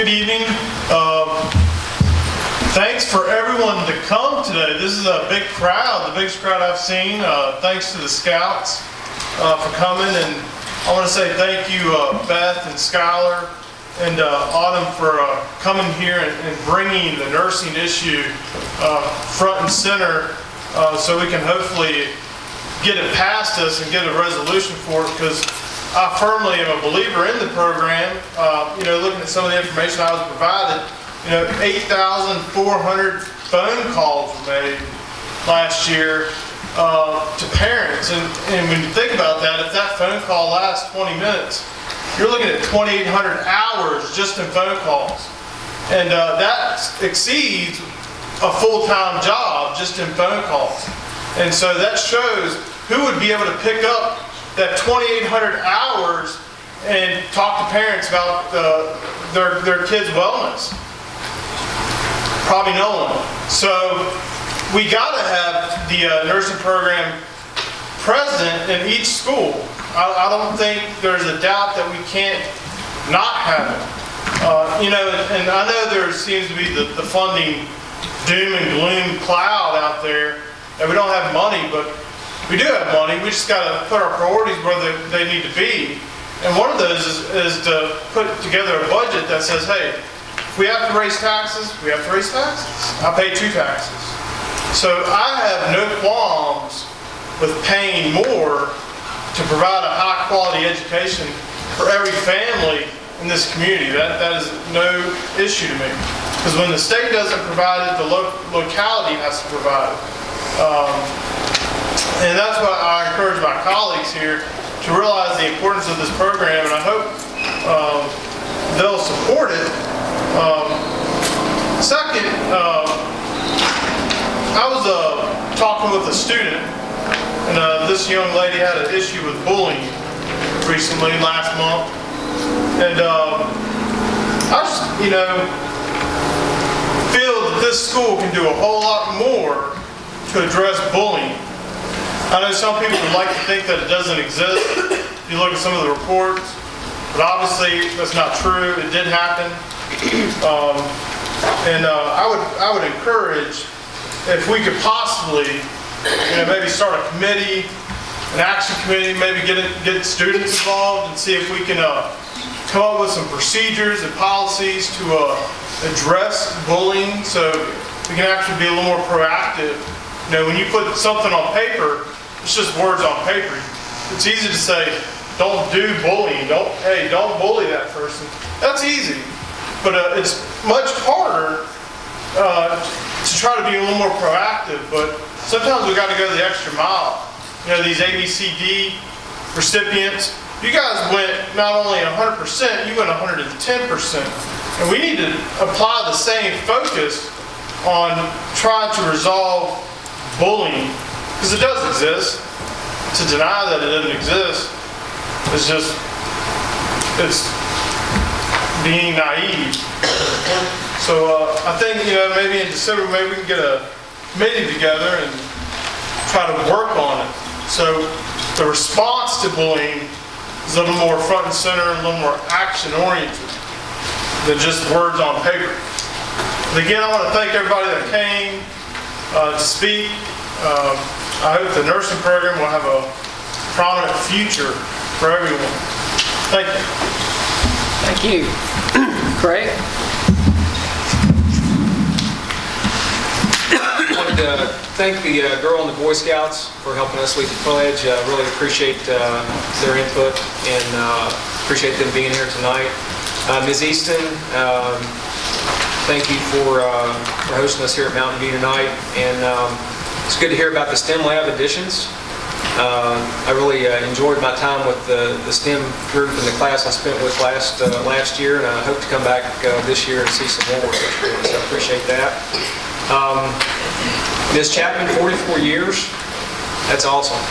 Good evening. Thanks for everyone to come today. This is a big crowd, the biggest crowd I've seen. Thanks to the Scouts for coming, and I want to say thank you, Beth and Skylar and Autumn, for coming here and bringing the nursing issue front and center, so we can hopefully get it past us and get a resolution for it, because I firmly am a believer in the program. Looking at some of the information I was provided, 8,400 phone calls were made last year to parents. And when you think about that, if that phone call lasts 20 minutes, you're looking at 2,800 hours just in phone calls. And that exceeds a full-time job just in phone calls. And so that shows who would be able to pick up that 2,800 hours and talk to parents about their kids' wellness. Probably no one. So we got to have the nursing program present in each school. I don't think there's a doubt that we can't not have it. And I know there seems to be the funding doom and gloom cloud out there that we don't have money, but we do have money. We just got to put our priorities where they need to be. And one of those is to put together a budget that says, hey, if we have to raise taxes, we have to raise taxes. I pay 2 taxes. So I have no qualms with paying more to provide a high quality education for every family in this community. That is no issue to me. Because when the state doesn't provide it, the locality has to provide it. And that's why I encourage my colleagues here to realize the importance of this program, and I hope they'll support it. Second, I was talking with a student, and this young lady had an issue with bullying recently, last month. And I just, feel that this school can do a whole lot more to address bullying. I know some people would like to think that it doesn't exist. If you look at some of the reports, but obviously that's not true. It did happen. I would encourage, if we could possibly, maybe start a committee, an action committee, maybe get students involved and see if we can come up with some procedures and policies to address bullying, so we can actually be a little more proactive. When you put something on paper, it's just words on paper. It's easy to say, don't do bullying. Don't bully that person. That's easy. But it's much harder to try to be a little more proactive. But sometimes we got to go the extra mile. These ABCD recipients, you guys went not only 100%, you went 110%. And we need to apply the same focus on trying to resolve bullying, because it does exist. To deny that it doesn't exist is it's being naive. So I think, maybe in December, maybe we can get a committee together and try to work on it. So the response to bullying is a little more front and center, a little more action oriented than just words on paper. But again, I want to thank everybody that came to speak. I hope the nursing program will have a prominent future for everyone. Thank you. Thank you. Craig? I wanted to thank the Girl and the Boy Scouts for helping us lead the pledge. Really appreciate their input and appreciate them being here tonight. Ms. Easton, thank you for hosting us here at Mountain View tonight. And it's good to hear about the STEM lab additions. I really enjoyed my time with the STEM group and the class I spent with last year, and I hope to come back this year and see some more. So I appreciate that. Ms. Chapman, 44 years. That's awesome.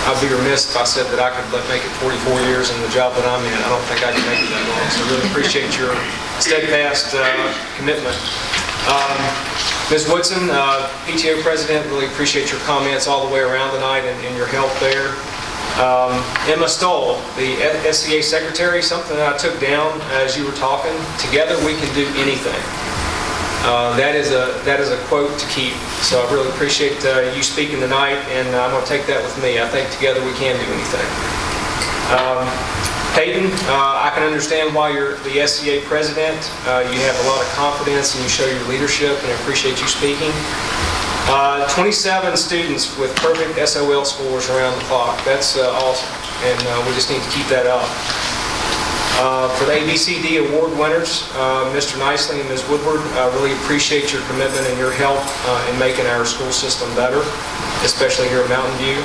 I'd be remiss if I said that I could make it 44 years in the job that I'm in. I don't think I can make it that long. So I really appreciate your steadfast commitment. Ms. Woodson, PTO President, really appreciate your comments all the way around tonight and your help there. Emma Stoll, the SCA secretary, something that I took down as you were talking. Together we can do anything. That is a quote to keep. So I really appreciate you speaking tonight, and I'm going to take that with me. I think together we can do anything. Peyton, I can understand why you're the SCA president. You have a lot of confidence and you show your leadership, and I appreciate you speaking. 27 students with perfect SOL scores around the clock. That's awesome, and we just need to keep that up. For the ABCD award winners, Mr. Nicely and Ms. Woodward, I really appreciate your commitment and your help in making our school system better, especially here at Mountain View.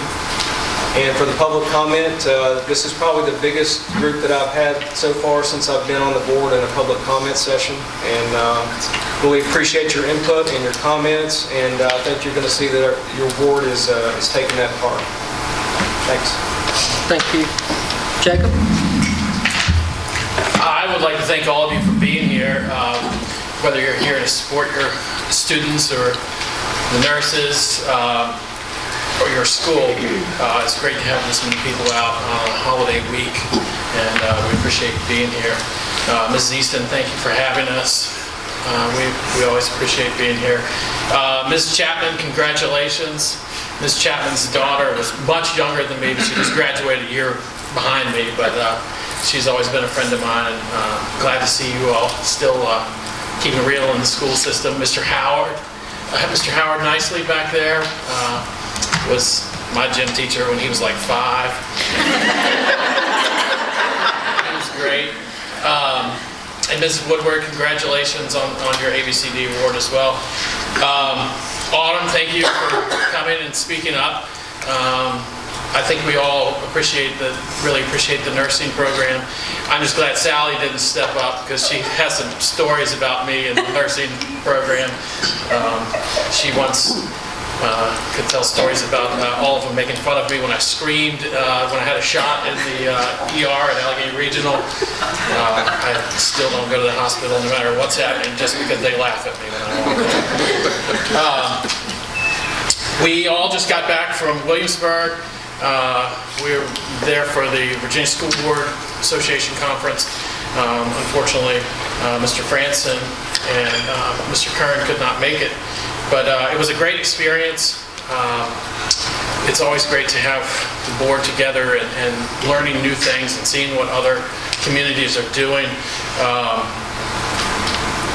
And for the public comment, this is probably the biggest group that I've had so far since I've been on the board in a public comment session. And really appreciate your input and your comments, and I think you're going to see that your board is taking that part. Thanks. Thank you. Jacob? I would like to thank all of you for being here, whether you're here to support your students or the nurses, or your school. It's great to have this many people out on a holiday week, and we appreciate you being here. Mrs. Easton, thank you for having us. We always appreciate being here. Mrs. Chapman, congratulations. Ms. Chapman's daughter was much younger than me, but she just graduated a year behind me, but she's always been a friend of mine, and glad to see you all still keeping real in the school system. Mr. Howard Nicely back there, was my gym teacher when he was like 5. He was great. And Mrs. Woodward, congratulations on your ABCD award as well. Autumn, thank you for coming and speaking up. I think we all really appreciate the nursing program. I'm just glad Sally didn't step up, because she has some stories about me in the nursing program. She once could tell stories about all of them making fun of me when I screamed when I had a shot in the ER at Alleghany Regional. I still don't go to the hospital no matter what's happening, just because they laugh at me when I walk in. We all just got back from Williamsburg. We were there for the Virginia School Board Association Conference. Unfortunately, Mr. Franson and Mr. Kern could not make it. But it was a great experience. It's always great to have the board together and learning new things and seeing what other communities are doing.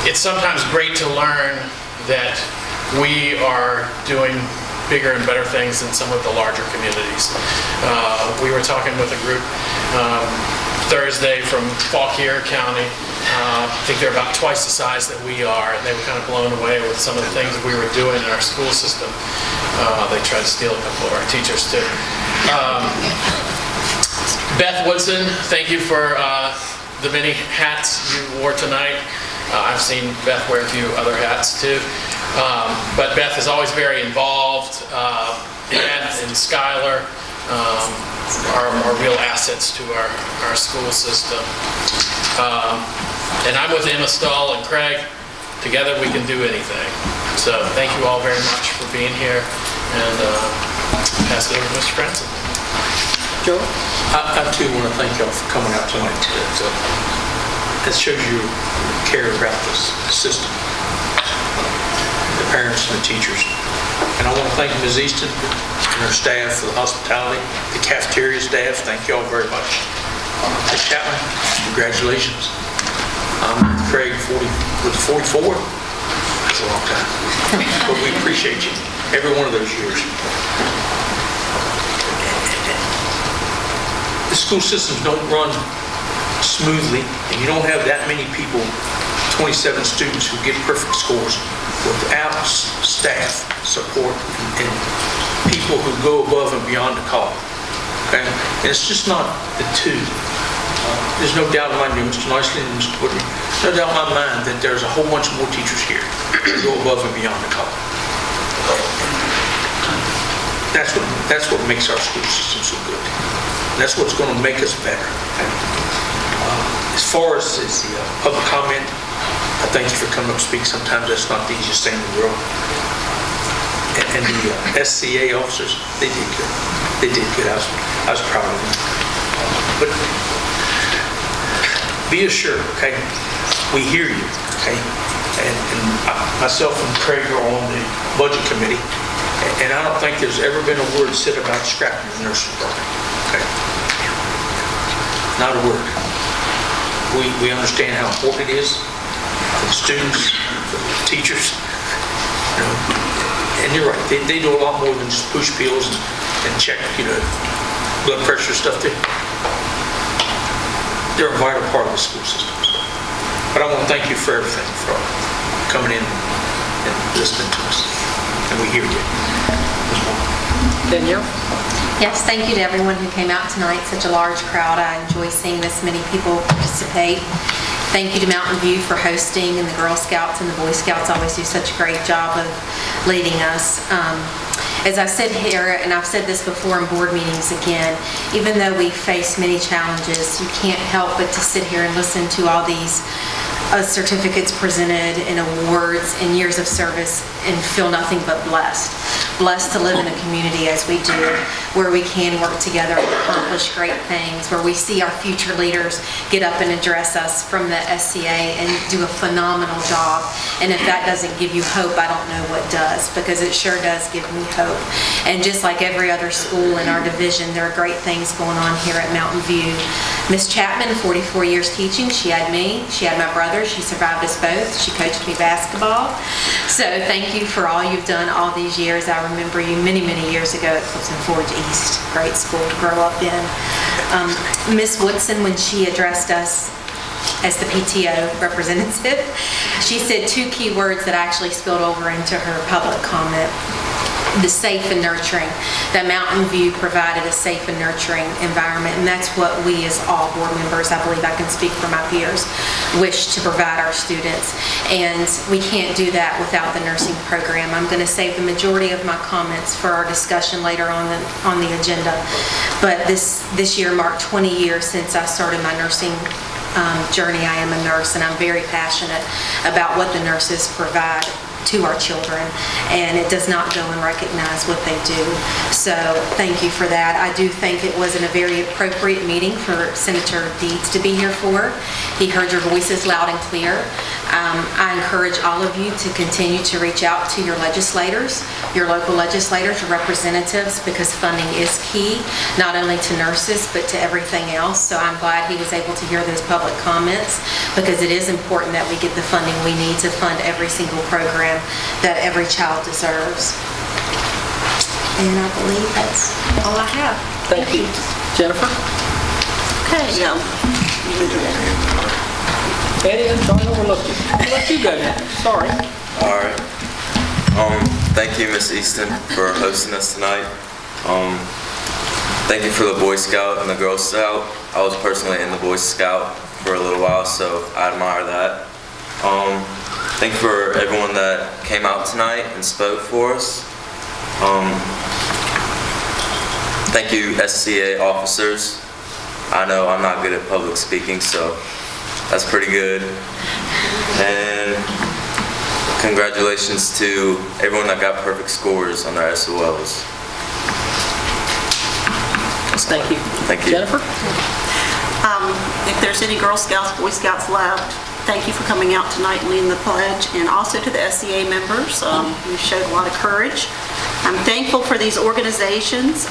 It's sometimes great to learn that we are doing bigger and better things than some of the larger communities. We were talking with a group Thursday from Fauquier County. I think they're about twice the size that we are, and they were kind of blown away with some of the things that we were doing in our school system. They tried to steal a couple of our teachers too. Beth Woodson, thank you for the many hats you wore tonight. I've seen Beth wear a few other hats too. But Beth is always very involved. Beth and Skylar are real assets to our school system. And I'm with Emma Stahl and Craig. Together we can do anything. So thank you all very much for being here, and pass it over to Mr. Franson. Joe? I too want to thank y'all for coming out tonight. That shows you care about this system, the parents and the teachers. And I want to thank Ms. Easton and her staff for the hospitality, the cafeteria staff. Thank y'all very much. Ms. Chapman, congratulations. Craig, 44. That's a long time. But we appreciate you every one of those years. The school systems don't run smoothly, and you don't have that many people, 27 students who get perfect scores, without staff support and people who go above and beyond the call. Okay? And it's just not the two. There's no doubt in my mind, Mr. Nicely and Mr. Woodward, no doubt in my mind that there's a whole bunch more teachers here who go above and beyond the call. That's what makes our school system so good. And that's what's going to make us better. As far as the public comment, I thank you for coming up to speak. Sometimes that's not the easiest thing in the world. And the SCA officers, they did good. They did good. I was proud of them. But be assured, okay, we hear you, okay? And myself and Craig are on the budget committee, and I don't think there's ever been a word said about scrapping the nursery program, okay? Not a word. We understand how important it is for the students, for the teachers, you know. And you're right, they do a lot more than just push pills and check, blood pressure stuff. They're a vital part of the school system. But I want to thank you for everything, for coming in and listening to us. And we hear you. Danielle? Yes, thank you to everyone who came out tonight, such a large crowd. I enjoy seeing this many people participate. Thank you to Mountain View for hosting, and the Girl Scouts and the Boy Scouts always do such a great job of leading us. As I've said here, and I've said this before in board meetings again, even though we face many challenges, you can't help but to sit here and listen to all these certificates presented and awards and years of service and feel nothing but blessed. Blessed to live in a community as we do, where we can work together and accomplish great things, where we see our future leaders get up and address us from the SCA and do a phenomenal job. And if that doesn't give you hope, I don't know what does, because it sure does give me hope. And just like every other school in our division, there are great things going on here at Mountain View. Miss Chapman, 44 years teaching, she had me, she had my brother, she survived us both, she coached me basketball. So thank you for all you've done all these years. I remember you many, many years ago at Clifton Forge East. Great school to grow up in. Miss Woodson, when she addressed us as the PTO representative, she said two key words that actually spilled over into her public comment. The safe and nurturing. That Mountain View provided a safe and nurturing environment, and that's what we as all board members, I believe I can speak for my peers, wish to provide our students. And we can't do that without the nursing program. I'm going to save the majority of my comments for our discussion later on the agenda. But this year marked 20 years since I started my nursing journey. I am a nurse, and I'm very passionate about what the nurses provide to our children, and it does not go and recognize what they do. So thank you for that. I do think it was in a very appropriate meeting for Senator Deeds to be here for. He heard your voices loud and clear. I encourage all of you to continue to reach out to your legislators, your local legislators, your representatives, because funding is key, not only to nurses, but to everything else. So I'm glad he was able to hear those public comments, because it is important that we get the funding we need to fund every single program that every child deserves. And I believe that's all I have. Thank you. Jennifer? Okay, Eddie, I'm sorry, I overlooked you. I'll let you go now. Sorry. All right. Thank you, Miss Easton, for hosting us tonight. Thank you for the Boy Scout and the Girl Scout. I was personally in the Boy Scout for a little while, so I admire that. Thank you for everyone that came out tonight and spoke for us. Thank you, SCA officers. I know I'm not good at public speaking, so that's pretty good. And congratulations to everyone that got perfect scores on their SOLs. Thank you. Thank you. Jennifer? if there's any Girl Scouts, Boy Scouts left, thank you for coming out tonight and leading the pledge, and also to the SCA members. You showed a lot of courage. I'm thankful for these organizations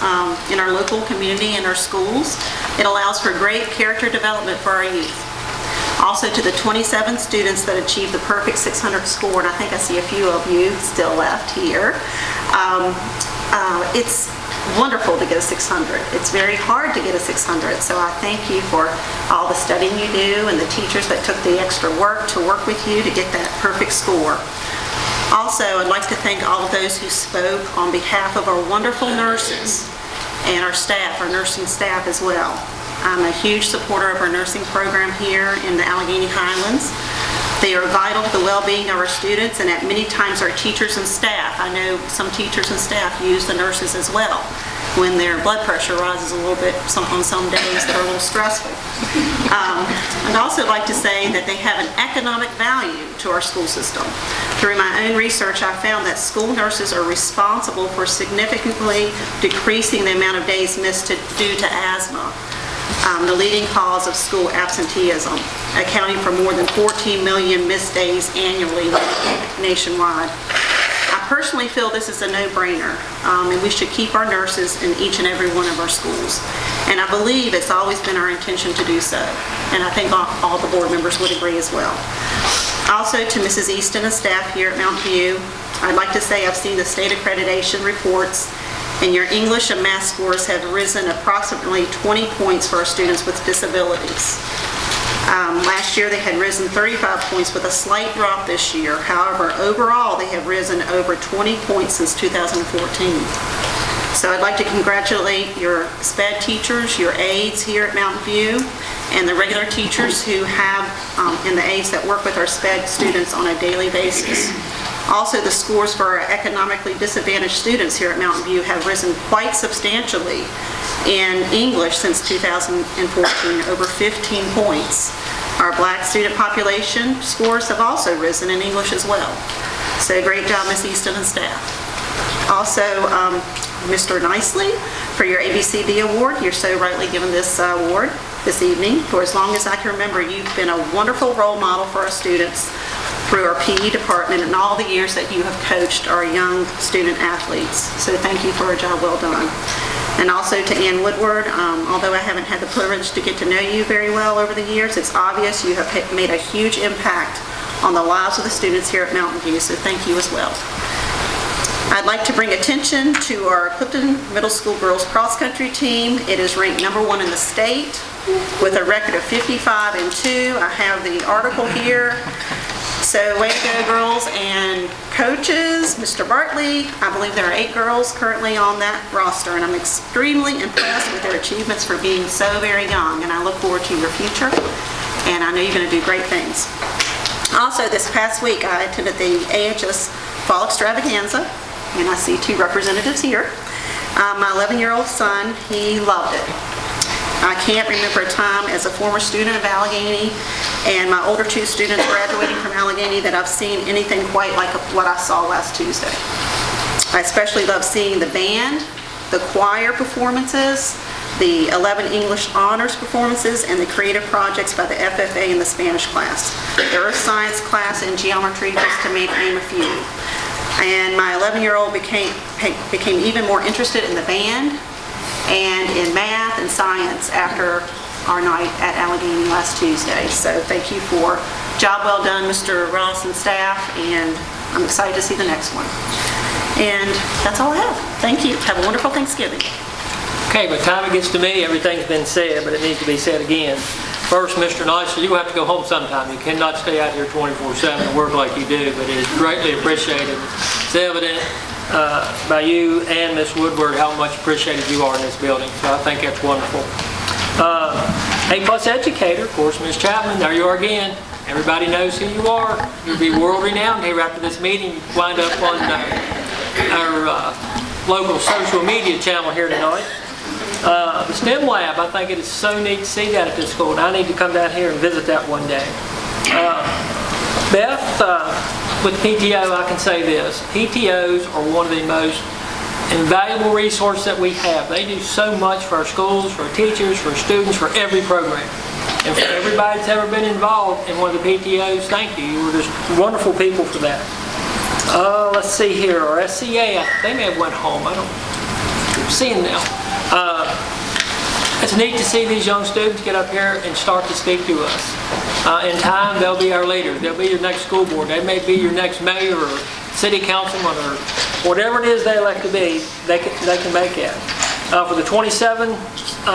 in our local community and our schools. It allows for great character development for our youth. Also to the 27 students that achieved the perfect 600 score, and I think I see a few of you still left here. It's wonderful to get a 600. It's very hard to get a 600, so I thank you for all the studying you do and the teachers that took the extra work to work with you to get that perfect score. Also, I'd like to thank all of those who spoke on behalf of our wonderful nurses and our staff, our nursing staff as well. I'm a huge supporter of our nursing program here in the Alleghany Highlands. They are vital to the well-being of our students and at many times our teachers and staff. I know some teachers and staff use the nurses as well when their blood pressure rises a little bit on some days that are a little stressful. I'd also like to say that they have an economic value to our school system. Through my own research, I found that school nurses are responsible for significantly decreasing the amount of days missed due to asthma, the leading cause of school absenteeism, accounting for more than 14 million missed days annually nationwide. I personally feel this is a no-brainer, and we should keep our nurses in each and every one of our schools. And I believe it's always been our intention to do so, and I think all the board members would agree as well. Also, to Mrs. Easton and staff here at Mountain View, I'd like to say I've seen the state accreditation reports, and your English and math scores have risen approximately 20 points for our students with disabilities. Last year, they had risen 35 points with a slight drop this year. However, overall, they have risen over 20 points since 2014. So I'd like to congratulate your SPED teachers, your aides here at Mountain View, and the regular teachers who have, and the aides that work with our SPED students on a daily basis. Also, the scores for our economically disadvantaged students here at Mountain View have risen quite substantially in English since 2014, over 15 points. Our Black student population scores have also risen in English as well. So great job, Ms. Easton and staff. Also, Mr. Nicely, for your ABCD award. You're so rightly given this award this evening. For as long as I can remember, you've been a wonderful role model for our students through our PE department and all the years that you have coached our young student athletes. So thank you for a job well done. And also to Ann Woodward, although I haven't had the privilege to get to know you very well over the years, it's obvious you have made a huge impact on the lives of the students here at Mountain View, so thank you as well. I'd like to bring attention to our Clifton Middle School girls cross-country team. It is ranked #1 in the state with a record of 55-2. I have the article here. So way to go, girls, and coaches, Mr. Bartley, I believe there are 8 girls currently on that roster, and I'm extremely impressed with their achievements for being so very young, and I look forward to your future, and I know you're going to do great things. Also, this past week, I attended the AHS Fall Extravaganza, and I see 2 representatives here. My 11-year-old son, he loved it. I can't remember a time as a former student of Alleghany and my older 2 students graduating from Alleghany that I've seen anything quite like what I saw last Tuesday. I especially love seeing the band, the choir performances, the 11 English honors performances, and the creative projects by the FFA and the Spanish class, the earth science class, and geometry, just to name a few. And my 11-year-old became even more interested in the band and in math and science after our night at Alleghany last Tuesday. So thank you for job well done, Mr. Ross and staff, and I'm excited to see the next one. And that's all I have. Thank you. Have a wonderful Thanksgiving. Okay, by the time it gets to me, everything's been said, but it needs to be said again. First, Mr. Nicely, you have to go home sometime. You cannot stay out here 24/7 and work like you do, but it is greatly appreciated. It's evident by you and Ms. Woodward how much appreciated you are in this building, so I think that's wonderful. A+ educator, of course, Ms. Chapman, there you are again. Everybody knows who you are. You'll be world renowned here after this meeting. You wind up on our local social media channel here tonight. The STEM lab, I think it is so neat to see that at this school, and I need to come down here and visit that one day. Beth, with PTO, I can say this. PTOs are one of the most invaluable resources that we have. They do so much for our schools, for our teachers, for our students, for every program. And for everybody that's ever been involved in one of the PTOs, thank you. You were just wonderful people for that. Let's see here. Our SCA, they may have went home. I don't see them now. It's neat to see these young students get up here and start to speak to us. In time, they'll be our leaders. They'll be your next school board. They may be your next mayor or city councilman or whatever it is they elect to be, they can make it. For the 27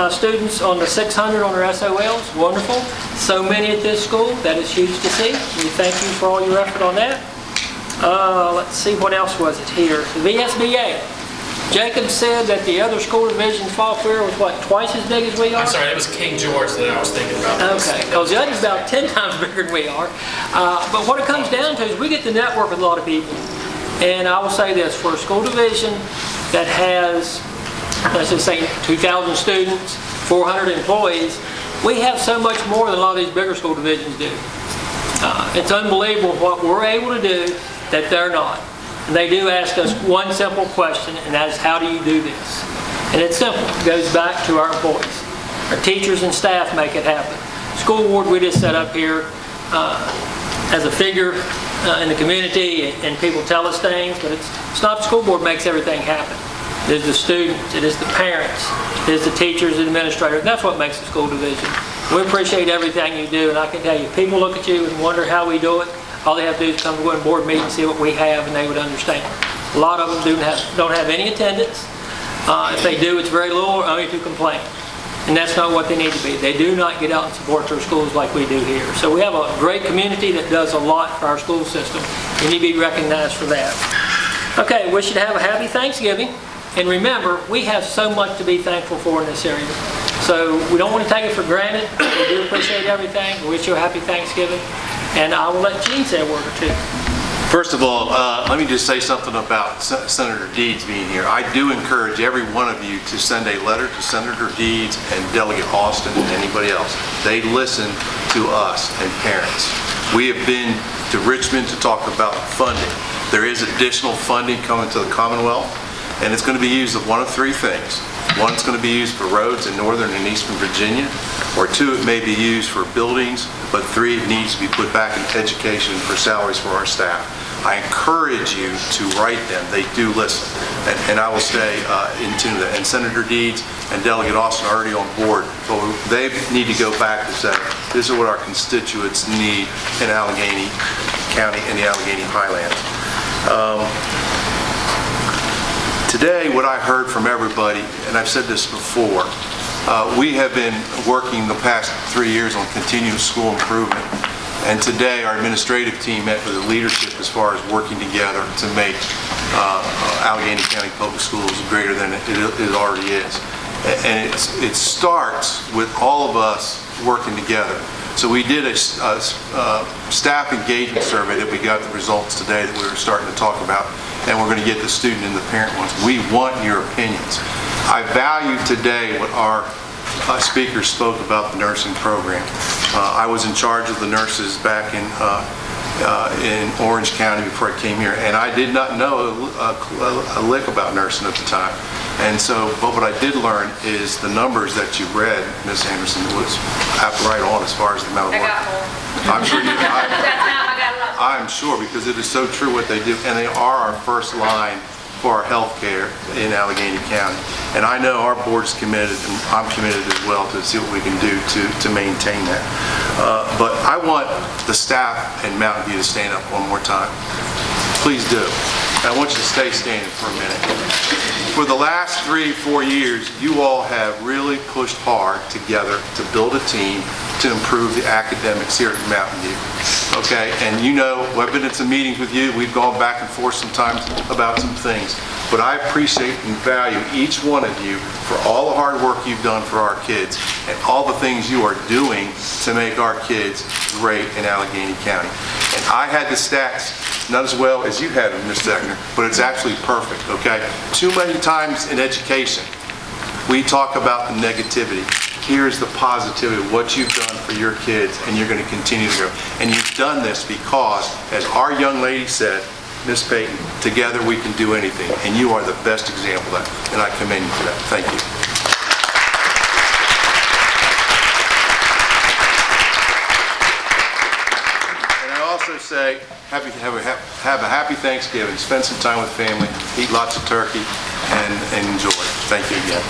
students on the 600 on their SOLs, wonderful. So many at this school, that is huge to see. We thank you for all your effort on that. Let's see, what else was it here? The VSBA. Jacob said that the other school divisions fall clear was what, twice as big as we are? I'm sorry, it was King George that I was thinking about. Okay, because the other's about 10 times bigger than we are. But what it comes down to is we get to network with a lot of people. And I will say this, for a school division that has, let's just say 2,000 students, 400 employees, we have so much more than a lot of these bigger school divisions do. It's unbelievable what we're able to do that they're not. And they do ask us one simple question, and that is, how do you do this? And it's simple. It goes back to our employees. Our teachers and staff make it happen. School board, we just set up here as a figure in the community, and people tell us things, but it's not the school board makes everything happen. It is the students, it is the parents, it is the teachers and administrators. That's what makes the school division. We appreciate everything you do, and I can tell you, people look at you and wonder how we do it. All they have to do is come to a board meeting and see what we have, and they would understand. A lot of them don't have any attendance. If they do, it's very little or only to complain. And that's not what they need to be. They do not get out and support their schools like we do here. So we have a great community that does a lot for our school system. We need to be recognized for that. Okay, wish you to have a happy Thanksgiving. And remember, we have so much to be thankful for in this area. So we don't want to take it for granted. We do appreciate everything. We wish you a happy Thanksgiving. And I will let Gene say a word or two. First of all, let me just say something about Senator Deeds being here. I do encourage every one of you to send a letter to Senator Deeds and Delegate Austin and anybody else. They listen to us and parents. We have been to Richmond to talk about funding. There is additional funding coming to the Commonwealth, and it's going to be used of one of three things. One, it's going to be used for roads in northern and eastern Virginia, or two, it may be used for buildings, but three, it needs to be put back in education for salaries for our staff. I encourage you to write them. They do listen, and I will stay in tune with that. And Senator Deeds and Delegate Austin are already on board, but they need to go back and say, this is what our constituents need in Alleghany County and the Alleghany Highlands. Today, what I heard from everybody, and I've said this before, we have been working the past 3 years on continuous school improvement. And today, our administrative team met with the leadership as far as working together to make Alleghany County Public Schools greater than it already is. And it starts with all of us working together. So we did a staff engagement survey that we got the results today that we were starting to talk about, and we're going to get the student and the parent ones. We want your opinions. I value today what our speakers spoke about the nursing program. I was in charge of the nurses back in Orange County before I came here, and I did not know a lick about nursing at the time. And so, but what I did learn is the numbers that you read, Ms. Anderson, was right on as far as the amount of work. I got more. I'm sure you. That time I got a lot. I'm sure, because it is so true what they do, and they are our first line for our health care in Alleghany County. And I know our board's committed, and I'm committed as well, to see what we can do to maintain that. But I want the staff in Mountain View to stand up one more time. Please do. I want you to stay standing for a minute. For the last 3-4 years, you all have really pushed hard together to build a team to improve the academics here at Mountain View. Okay, and you know, I've been at some meetings with you, we've gone back and forth sometimes about some things, but I appreciate and value each one of you for all the hard work you've done for our kids and all the things you are doing to make our kids great in Alleghany County. And I had the stats, not as well as you had them, Ms. Zegner, but it's actually perfect, okay? Too many times in education, we talk about the negativity. Here's the positivity of what you've done for your kids, and you're going to continue to grow. And you've done this because, as our young lady said, Ms. Payton, together we can do anything, and you are the best example of that, and I commend you for that. Thank you. And I also say, have a happy Thanksgiving, spend some time with family, eat lots of turkey, and enjoy. Thank you again.